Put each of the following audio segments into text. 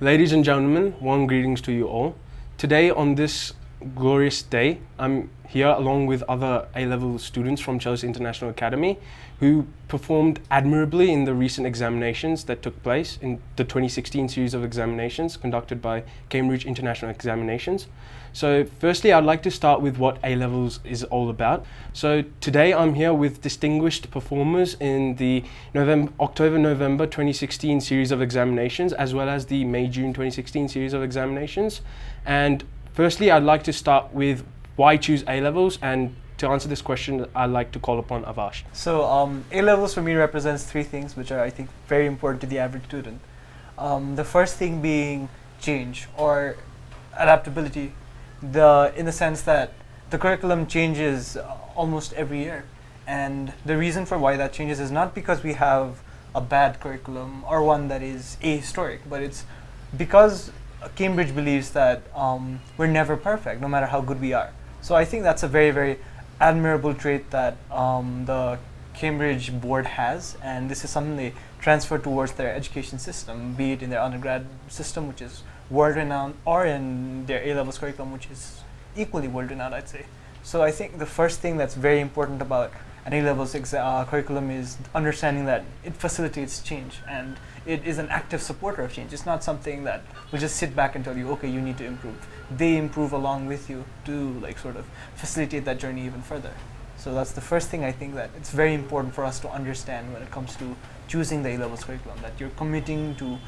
Ladies and gentlemen, warm greetings to you all. Today, on this glorious day, I'm here along with other A-level students from Chelsea International Academy who performed admirably in the recent examinations that took place in the 2016 series of examinations conducted by Cambridge International Examinations. So firstly, I'd like to start with what A-levels is all about. So today I'm here with distinguished performers in the October-November 2016 series of examinations, as well as the May-June 2016 series of examinations. And firstly, I'd like to start with why choose A-levels, and to answer this question, I'd like to call upon Avash. So A-levels for me represents three things which are, I think, very important to the average student. The first thing being change or adaptability, in the sense that the curriculum changes almost every year. And the reason for why that changes is not because we have a bad curriculum or one that is ahistoric, but it's because Cambridge believes that we're never perfect, no matter how good we are. So I think that's a very, very admirable trait that the Cambridge board has, and this is something they transfer towards their education system, be it in their undergrad system, which is world-renowned, or in their A-levels curriculum, which is equally world-renowned, I'd say. So I think the first thing that's very important about an A-levels curriculum is understanding that it facilitates change, and it is an active supporter of change. It's not something that will just sit back and tell you, okay, you need to improve. They improve along with you to sort of facilitate that journey even further. So that's the first thing I think that it's very important for us to understand when it comes to choosing the A-levels curriculum, that you're committing to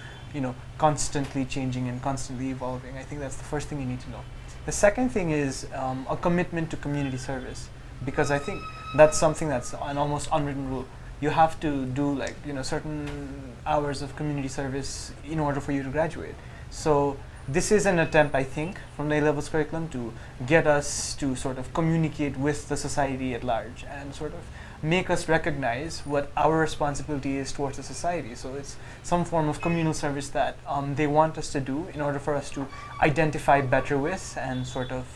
constantly changing and constantly evolving. I think that's the first thing you need to know. The second thing is a commitment to community service, because I think that's something that's an almost unwritten rule. You have to do certain hours of community service in order for you to graduate. So this is an attempt, I think, from the A-levels curriculum to get us to sort of communicate with the society at large and sort of make us recognize what our responsibility is towards the society. So it's some form of communal service that they want us to do in order for us to identify better with and sort of,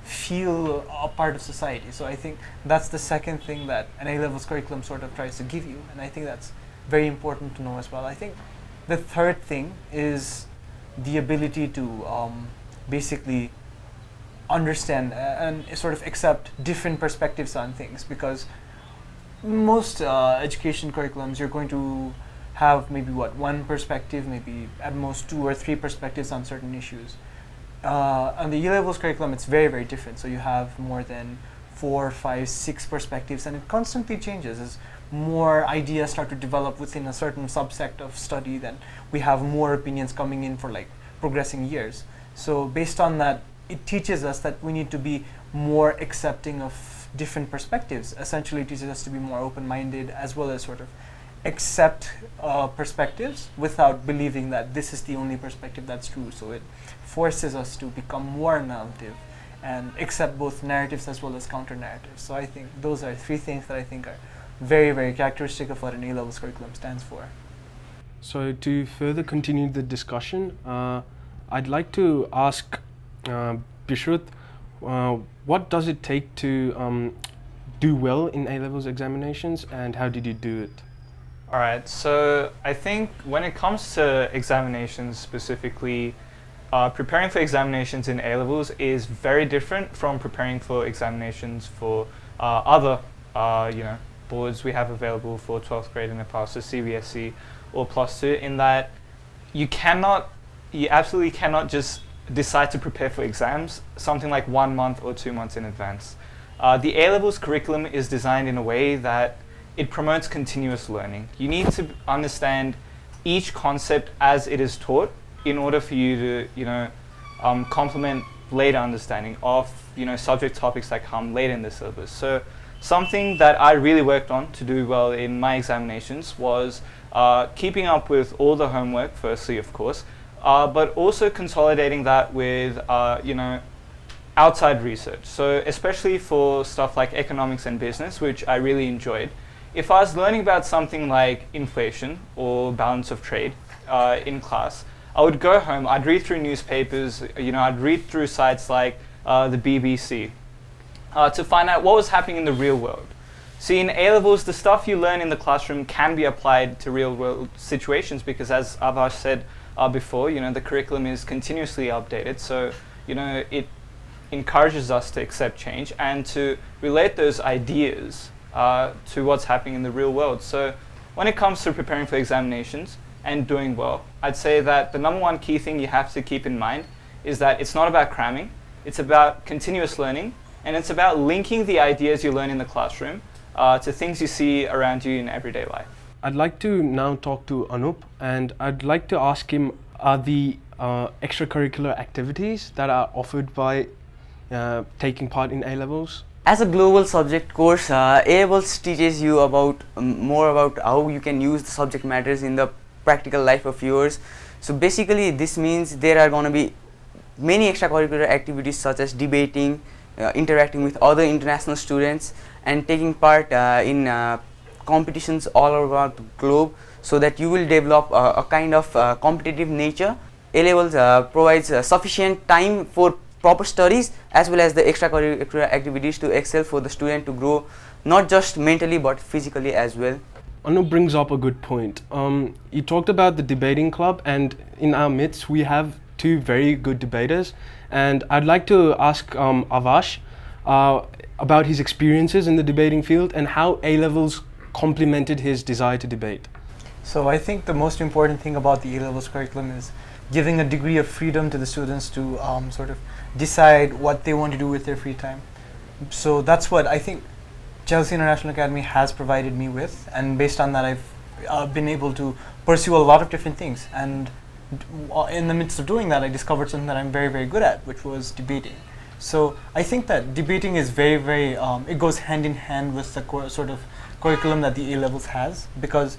feel a part of society. So I think that's the second thing that an A-levels curriculum sort of tries to give you, and I think that's very important to know as well. I think the third thing is the ability to basically understand and sort of accept different perspectives on things, because most education curriculums, you're going to have maybe one perspective, maybe at most 2 or 3 perspectives on certain issues. On the A-levels curriculum, it's very, very different. So you have more than 4, 5, 6 perspectives, and it constantly changes. As more ideas start to develop within a certain subsect of study, then we have more opinions coming in for progressing years. So based on that, it teaches us that we need to be more accepting of different perspectives. Essentially, it teaches us to be more open-minded, as well as sort of accept perspectives without believing that this is the only perspective that's true. So it forces us to become more analytic and accept both narratives as well as counter-narratives. So I think those are 3 things that I think are very, very characteristic of what an A-levels curriculum stands for. So to further continue the discussion, I'd like to ask Bishrut, what does it take to do well in A-levels examinations, and how did you do it? Alright, so I think when it comes to examinations specifically, preparing for examinations in A-levels is very different from preparing for examinations for other boards we have available for 12th grade in Nepal, so CBSE or +2, in that you absolutely cannot just decide to prepare for exams something like 1 month or 2 months in advance. The A-levels curriculum is designed in a way that it promotes continuous learning. You need to understand each concept as it is taught in order for you to, complement later understanding of, subject topics that come later in the syllabus. So something that I really worked on to do well in my examinations was keeping up with all the homework, firstly, of course, but also consolidating that with, outside research. So especially for stuff like economics and business, which I really enjoyed. If I was learning about something like inflation or balance of trade in class, I would go home, I'd read through newspapers, I'd read through sites like the BBC to find out what was happening in the real world. See, in A-levels, the stuff you learn in the classroom can be applied to real-world situations because, as Avash said before, the curriculum is continuously updated. So, it encourages us to accept change and to relate those ideas to what's happening in the real world. So, when it comes to preparing for examinations and doing well, I'd say that the number one key thing you have to keep in mind is that it's not about cramming, it's about continuous learning, and it's about linking the ideas you learn in the classroom to things you see around you in everyday life. I'd like to now talk to Anup, and I'd like to ask him, are the extracurricular activities that are offered by taking part in A-levels? As a global subject course, A-levels teaches you about more about how you can use the subject matters in the practical life of yours. So basically this means there are going to be many extracurricular activities such as debating, interacting with other international students, and taking part in competitions all around the globe, so that you will develop a kind of competitive nature. A-levels provides sufficient time for proper studies as well as the extracurricular activities to excel for the student to grow not just mentally but physically as well. Anup brings up a good point. You talked about the debating club, and in our midst we have two very good debaters, and I'd like to ask Avash about his experiences in the debating field and how A-levels complemented his desire to debate. So I think the most important thing about the A-levels curriculum is giving a degree of freedom to the students to sort of decide what they want to do with their free time. So that's what I think Chelsea International Academy has provided me with, and based on that I've been able to pursue a lot of different things, and in the midst of doing that I discovered something that I'm very, very good at, which was debating. So I think that debating is very, very, it goes hand in hand with the sort of curriculum that the A-levels has, because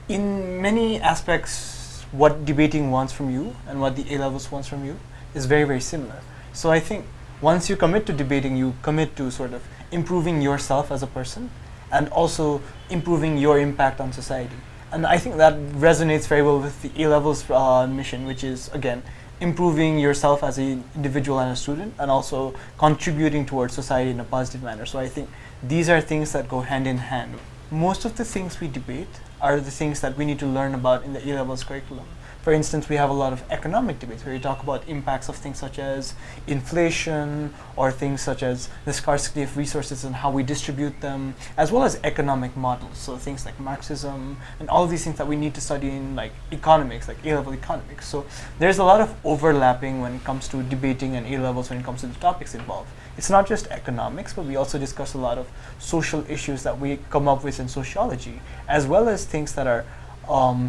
in many aspects what debating wants from you and what the A-levels wants from you is very, very similar. So I think once you commit to debating, you commit to sort of improving yourself as a person and also improving your impact on society. And I think that resonates very well with the A-levels mission, which is, again, improving yourself as an individual and a student, and also contributing towards society in a positive manner. So I think these are things that go hand in hand. Most of the things we debate are the things that we need to learn about in the A-levels curriculum. For instance, we have a lot of economic debates where we talk about impacts of things such as inflation, or things such as the scarcity of resources and how we distribute them, as well as economic models. So things like Marxism and all of these things that we need to study in like economics, like A-level economics. So there's a lot of overlapping when it comes to debating and A-levels when it comes to the topics involved. It's not just economics, but we also discuss a lot of social issues that we come up with in sociology, as well as things that are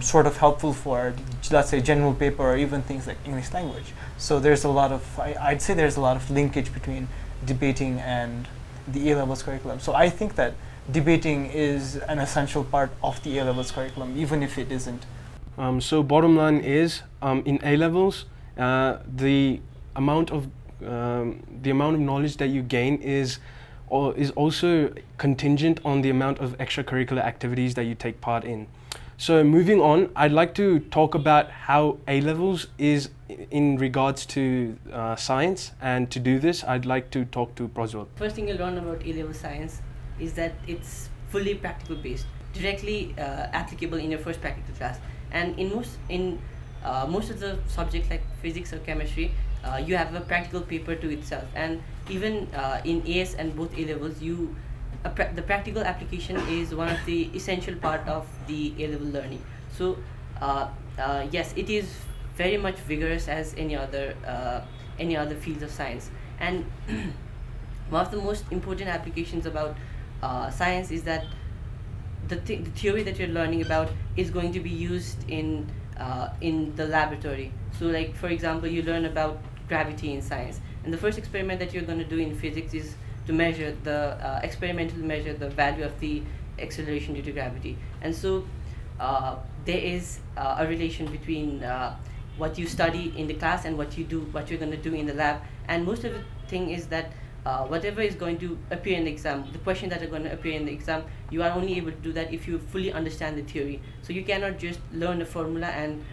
sort of helpful for, let's say, general paper or even things like English language. So there's a lot of, I'd say there's a lot of linkage between debating and the A-levels curriculum. So I think that debating is an essential part of the A-levels curriculum, even if it isn't. So bottom line is, in A-levels, the amount of knowledge that you gain is also contingent on the amount of extracurricular activities that you take part in. So moving on, I'd like to talk about how A-levels is in regards to science, and to do this, I'd like to talk to Prajwal. First thing you'll learn about A-level science is that it's fully practical based, directly applicable in your first practical class. And in most of the subjects like physics or chemistry, you have a practical paper to itself. And even in AS and both A-levels, the practical application is one of the essential part of the A-level learning. So yes, it is very much vigorous as any other fields of science. And one of the most important applications about science is that the theory that you're learning about is going to be used in the laboratory. So like, for example, you learn about gravity in science, and the first experiment that you're going to do in physics is to measure experimentally measure the value of the acceleration due to gravity. And so there is a relation between what you study in the class and what you're going to do in the lab. And most of the thing is that whatever is going to appear in the exam, the questions that are going to appear in the exam, you are only able to do that if you fully understand the theory. So you cannot just learn a formula and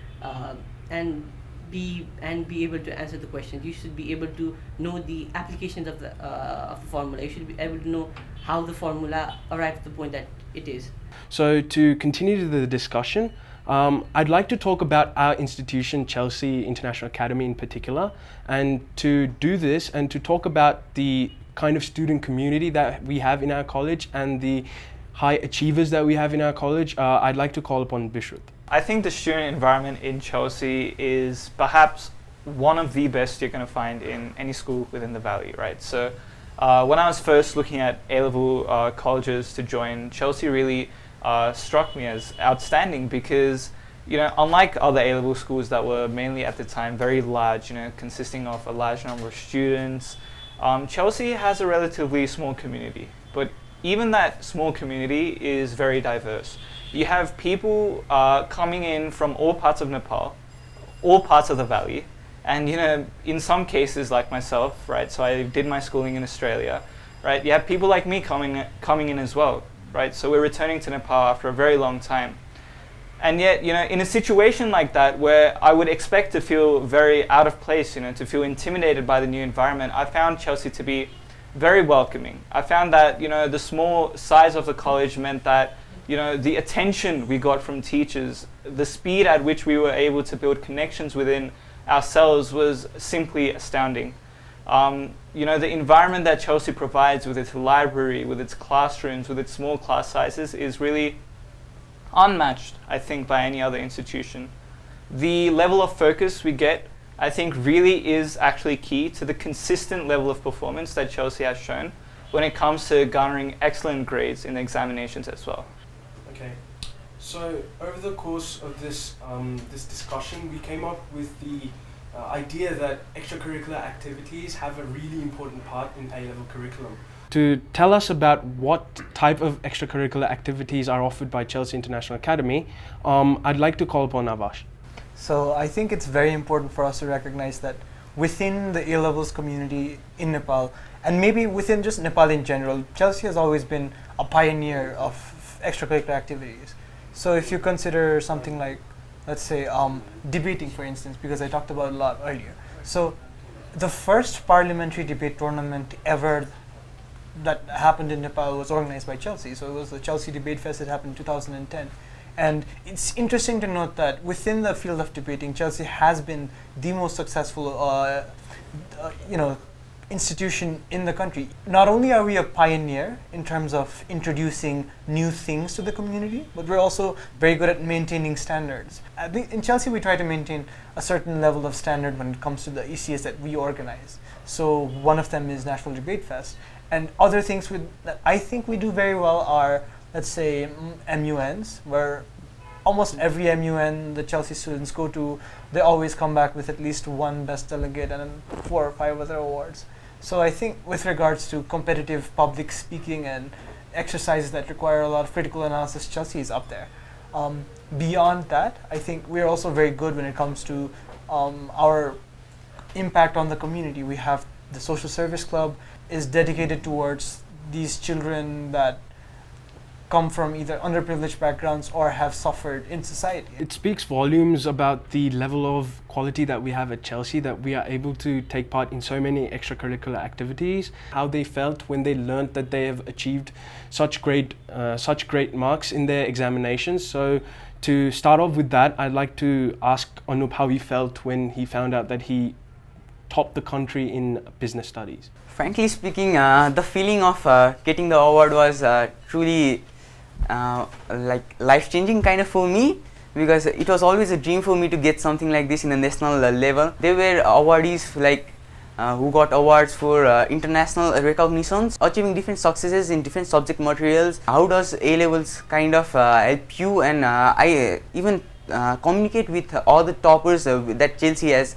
be able to answer the questions. You should be able to know the applications of the formula. You should be able to know how the formula arrives at the point that it is. So to continue the discussion, I'd like to talk about our institution, Chelsea International Academy in particular, and to do this and to talk about the kind of student community that we have in our college and the high achievers that we have in our college, I'd like to call upon Bishruth. I think the student environment in Chelsea is perhaps one of the best you're going to find in any school within the Valley, right? So when I was first looking at A-level colleges to join, Chelsea really struck me as outstanding because, you know, unlike other A-level schools that were mainly at the time very large, you know, consisting of a large number of students, Chelsea has a relatively small community, but even that small community is very diverse. You have people coming in from all parts of Nepal, all parts of the Valley, and, you know, in some cases like myself, right, so I did my schooling in Australia, right, you have people like me coming in as well, right, so we're returning to Nepal after a very long time. And yet, you know, in a situation like that where I would expect to feel very out of place, you know, to feel intimidated by the new environment, I found Chelsea to be very welcoming. I found that, you know, the small size of the college meant that, you know, the attention we got from teachers, the speed at which we were able to build connections within ourselves was simply astounding. You know, the environment that Chelsea provides with its library, with its classrooms, with its small class sizes is really unmatched, I think, by any other institution. The level of focus we get, I think, really is actually key to the consistent level of performance that Chelsea has shown when it comes to garnering excellent grades in the examinations as well. Okay, so over the course of this discussion, we came up with the idea that extracurricular activities have a really important part in A-level curriculum. To tell us about what type of extracurricular activities are offered by Chelsea International Academy, I'd like to call upon Avash. So I think it's very important for us to recognize that within the A-levels community in Nepal, and maybe within just Nepal in general, Chelsea has always been a pioneer of extracurricular activities. So if you consider something like, let's say, debating, for instance, because I talked about it a lot earlier. So the first parliamentary debate tournament ever that happened in Nepal was organized by Chelsea. So it was the Chelsea Debate Fest that happened in 2010. And it's interesting to note that within the field of debating, Chelsea has been the most successful institution in the country. Not only are we a pioneer in terms of introducing new things to the community, but we're also very good at maintaining standards. I think in Chelsea we try to maintain a certain level of standard when it comes to the ECS that we organize. So one of them is National Debate Fest. And other things that I think we do very well are, let's say, MUNs, where almost every MUN the Chelsea students go to, they always come back with at least one best delegate and 4 or 5 other awards. So I think with regards to competitive public speaking and exercises that require a lot of critical analysis, Chelsea is up there. Beyond that, I think we're also very good when it comes to our impact on the community. We have the Social Service Club is dedicated towards these children that come from either underprivileged backgrounds or have suffered in society. It speaks volumes about the level of quality that we have at Chelsea, that we are able to take part in so many extracurricular activities, how they felt when they learned that they have achieved such great marks in their examinations. So to start off with that, I'd like to ask Anup how he felt when he found out that he topped the country in business studies. Frankly speaking, the feeling of getting the award was truly like life-changing kind of for me, because it was always a dream for me to get something like this in the national level. There were awardees like who got awards for international recognitions, achieving different successes in different subject materials. How does A-levels kind of help you? And I even communicate with all the toppers that Chelsea has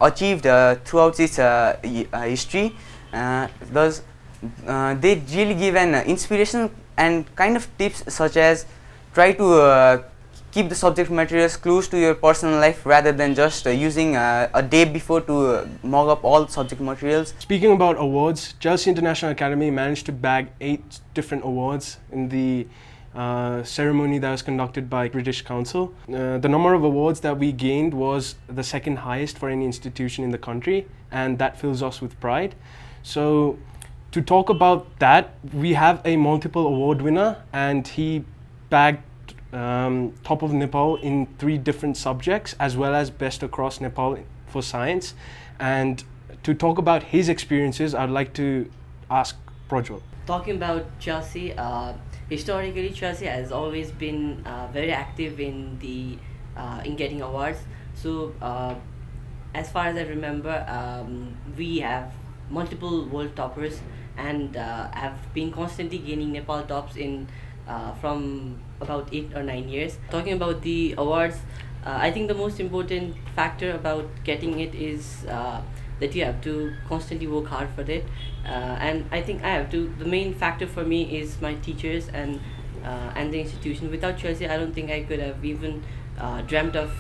achieved throughout its history. Thus, they really give an inspiration and kind of tips such as try to keep the subject materials close to your personal life rather than just using a day before to mug up all subject materials. Speaking about awards, Chelsea International Academy managed to bag 8 different awards in the ceremony that was conducted by British Council. The number of awards that we gained was the second highest for any institution in the country, and that fills us with pride. So to talk about that, we have a multiple award winner, and he bagged top of Nepal in 3 different subjects, as well as best across Nepal for science. And to talk about his experiences, I'd like to ask Prajwal. Talking about Chelsea, historically Chelsea has always been very active in in getting awards. So as far as I remember, we have multiple world toppers and have been constantly gaining Nepal tops in from about 8 or 9 years. Talking about the awards, I think the most important factor about getting it is that you have to constantly work hard for it, and I think I have to. The main factor for me is my teachers and the institution. Without Chelsea, I don't think I could have even dreamt of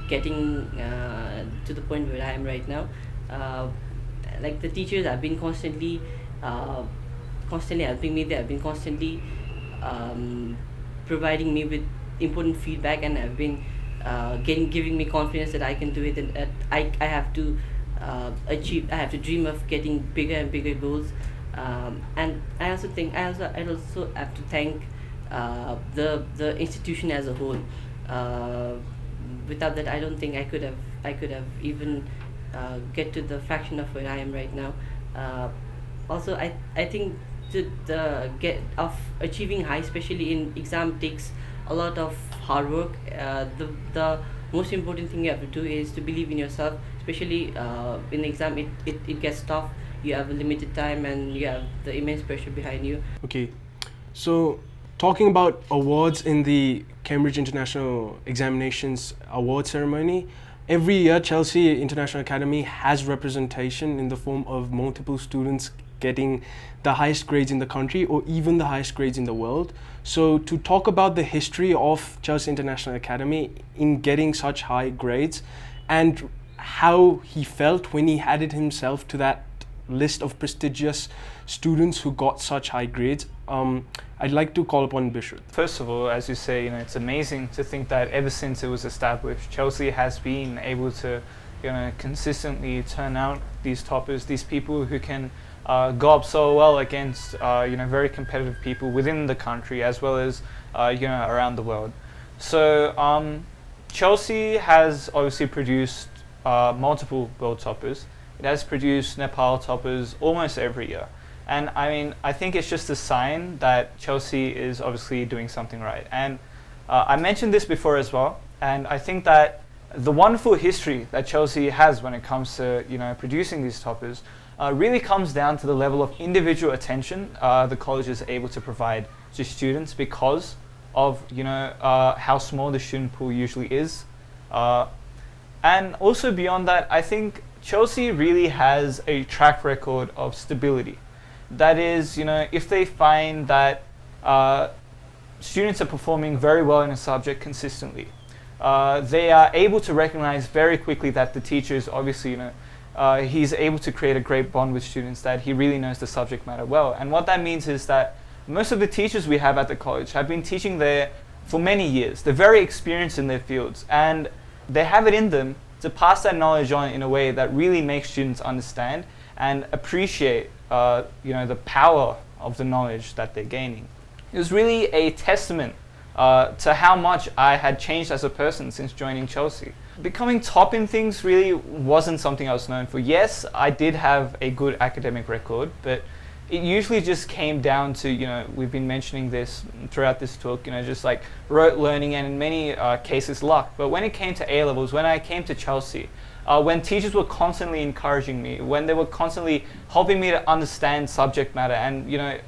getting to the point where I am right now. Like the teachers have been constantly helping me. They have been constantly providing me with important feedback, and have been giving me confidence that I can do it, and that I have to achieve. I have to dream of getting bigger and bigger goals, and I also have to thank the institution as a whole. Without that, I don't think I could have even get to the fraction of where I am right now. Also, I think achieving high, especially in exam, takes a lot of hard work. The most important thing you have to do is to believe in yourself, especially in exam. It gets tough. You have a limited time and you have the immense pressure behind you. Okay, so talking about awards in the Cambridge International Examinations award ceremony, every year Chelsea International Academy has representation in the form of multiple students getting the highest grades in the country or even the highest grades in the world. So to talk about the history of Chelsea International Academy in getting such high grades and how he felt when he added himself to that list of prestigious students who got such high grades, I'd like to call upon Bishop. First of all, as you say, it's amazing to think that ever since it was established, Chelsea has been able to, consistently turn out these toppers, these people who can go up so well against, very competitive people within the country as well as, around the world. So Chelsea has obviously produced multiple world toppers. It has produced Nepal toppers almost every year. And I think it's just a sign that Chelsea is obviously doing something right. And I mentioned this before as well, and I think that the wonderful history that Chelsea has when it comes to producing these toppers really comes down to the level of individual attention the college is able to provide to students because of how small the student pool usually is. And also beyond that, I think Chelsea really has a track record of stability. That is, if they find that students are performing very well in a subject consistently, they are able to recognize very quickly that the teacher is obviously, he's able to create a great bond with students, that he really knows the subject matter well. And what that means is that most of the teachers we have at the college have been teaching there for many years. They're very experienced in their fields, and they have it in them to pass that knowledge on in a way that really makes students understand and appreciate the power of the knowledge that they're gaining. It was really a testament to how much I had changed as a person since joining Chelsea. Becoming top in things really wasn't something I was known for. Yes, I did have a good academic record, but it usually just came down to, we've been mentioning this throughout this talk, just like rote learning and in many cases luck. But when it came to A-levels, when I came to Chelsea, when teachers were constantly encouraging me, when they were constantly helping me to understand subject matter and,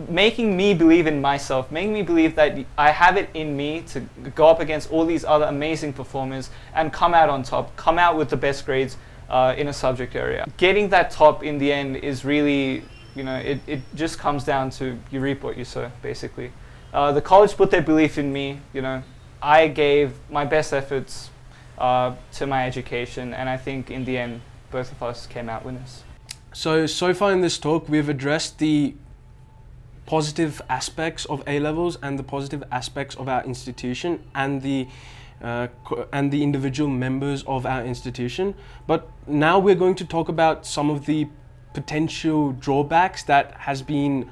making me believe in myself, making me believe that I have it in me to go up against all these other amazing performers and come out on top, come out with the best grades in a subject area. Getting that top in the end is really, it just comes down to you reap what you sow, basically. The college put their belief in me, I gave my best efforts to my education, and I think in the end, both of us came out winners. So far in this talk, we've addressed the positive aspects of A levels and the positive aspects of our institution and the individual members of our institution. But now we're going to talk about some of the potential drawbacks that has been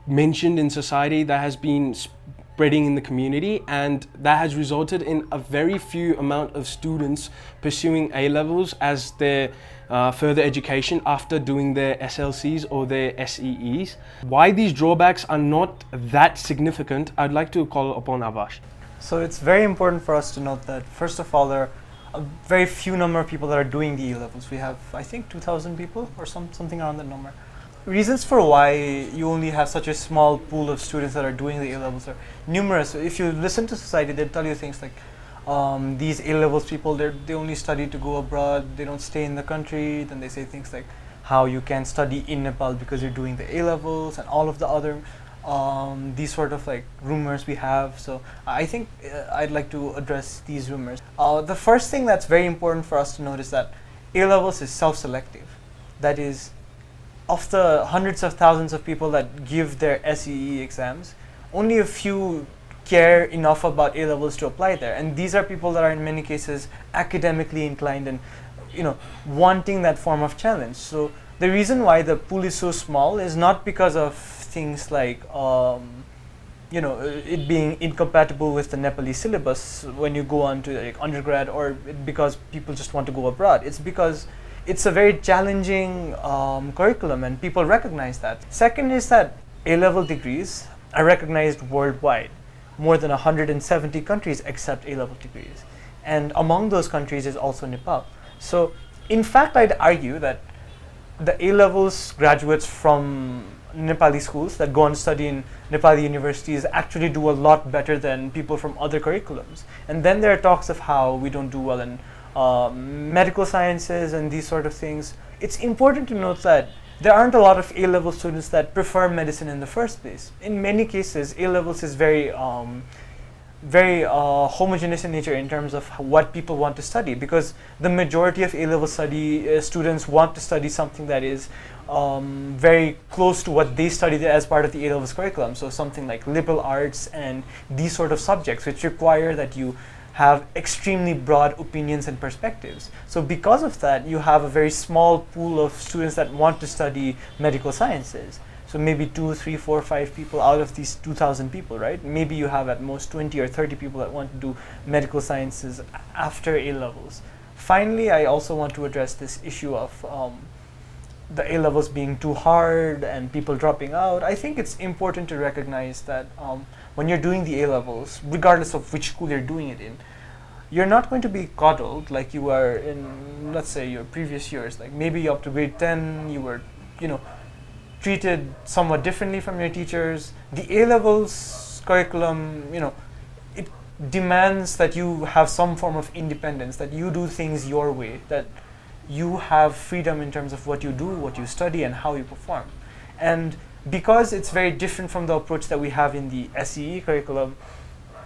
mentioned in society, that has been spreading in the community, and that has resulted in a very few amount of students pursuing A levels as their further education after doing their SLCs or their SEEs. Why these drawbacks are not that significant, I'd like to call upon Avash. So it's very important for us to note that, first of all, there are a very few number of people that are doing the A-levels. We have, I think, 2,000 people or something around that number. Reasons for why you only have such a small pool of students that are doing the A-levels are numerous. If you listen to society, they'll tell you things like these A-levels people, they only study to go abroad, they don't stay in the country. Then they say things like how you can study in Nepal because you're doing the A-levels, and all of the other these sort of like rumors we have. So I think I'd like to address these rumors. The first thing that's very important for us to note is that A-levels is self-selective. That is, of the hundreds of thousands of people that give their SEE exams, only a few care enough about A-levels to apply there. And these are people that are in many cases academically inclined and, you know, wanting that form of challenge. So the reason why the pool is so small is not because of things like you know, it being incompatible with the Nepali syllabus when you go on to like undergrad, or because people just want to go abroad. It's because it's a very challenging curriculum, and people recognize that. Second is that A-level degrees are recognized worldwide. More than 170 countries accept A-level degrees, and among those countries is also Nepal. So in fact, I'd argue that the A-levels graduates from Nepali schools that go on to study in Nepali universities actually do a lot better than people from other curriculums. And then there are talks of how we don't do well in medical sciences and these sort of things. It's important to note that there aren't a lot of A-level students that prefer medicine in the first place. In many cases, A-levels is very homogeneous in nature in terms of what people want to study, because the majority of A-level students want to study something that is very close to what they studied as part of the A-levels curriculum. So something like liberal arts and these sort of subjects, which require that you have extremely broad opinions and perspectives. So because of that, you have a very small pool of students that want to study medical sciences. So maybe 2, 3, 4, 5 people out of these 2,000 people, right? Maybe you have at most 20 or 30 people that want to do medical sciences after A-levels. Finally, I also want to address this issue of the A-levels being too hard and people dropping out. I think it's important to recognize that when you're doing the A-levels, regardless of which school you're doing it in, you're not going to be coddled like you were in, let's say, your previous years. Like maybe up to grade 10, you were, you know, treated somewhat differently from your teachers. The A-levels curriculum, you know, it demands that you have some form of independence, that you do things your way, that you have freedom in terms of what you do, what you study, and how you perform. And because it's very different from the approach that we have in the SEE curriculum,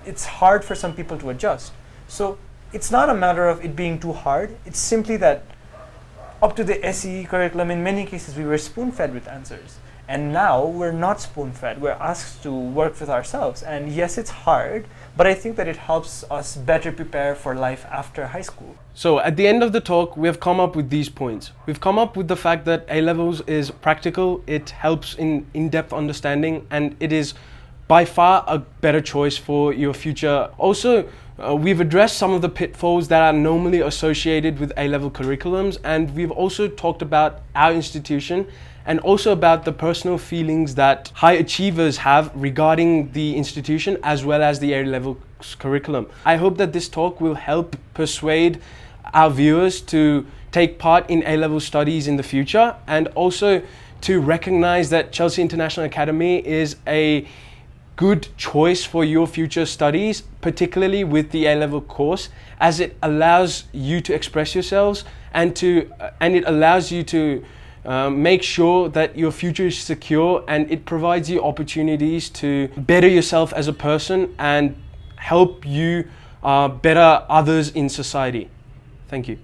it's hard for some people to adjust. So it's not a matter of it being too hard, it's simply that up to the SEE curriculum, in many cases we were spoon-fed with answers. And now we're not spoon-fed, we're asked to work with ourselves. And yes, it's hard, but I think that it helps us better prepare for life after high school. So at the end of the talk, we have come up with these points. We've come up with the fact that A-levels is practical, it helps in in-depth understanding, and it is by far a better choice for your future. Also, we've addressed some of the pitfalls that are normally associated with A-level curriculums, and we've also talked about our institution and also about the personal feelings that high achievers have regarding the institution as well as the A-level curriculum. I hope that this talk will help persuade our viewers to take part in A-level studies in the future, and also to recognize that Chelsea International Academy is a good choice for your future studies, particularly with the A-level course, as it allows you to express yourselves and it allows you to make sure that your future is secure, and it provides you opportunities to better yourself as a person and help you better others in society. Thank you.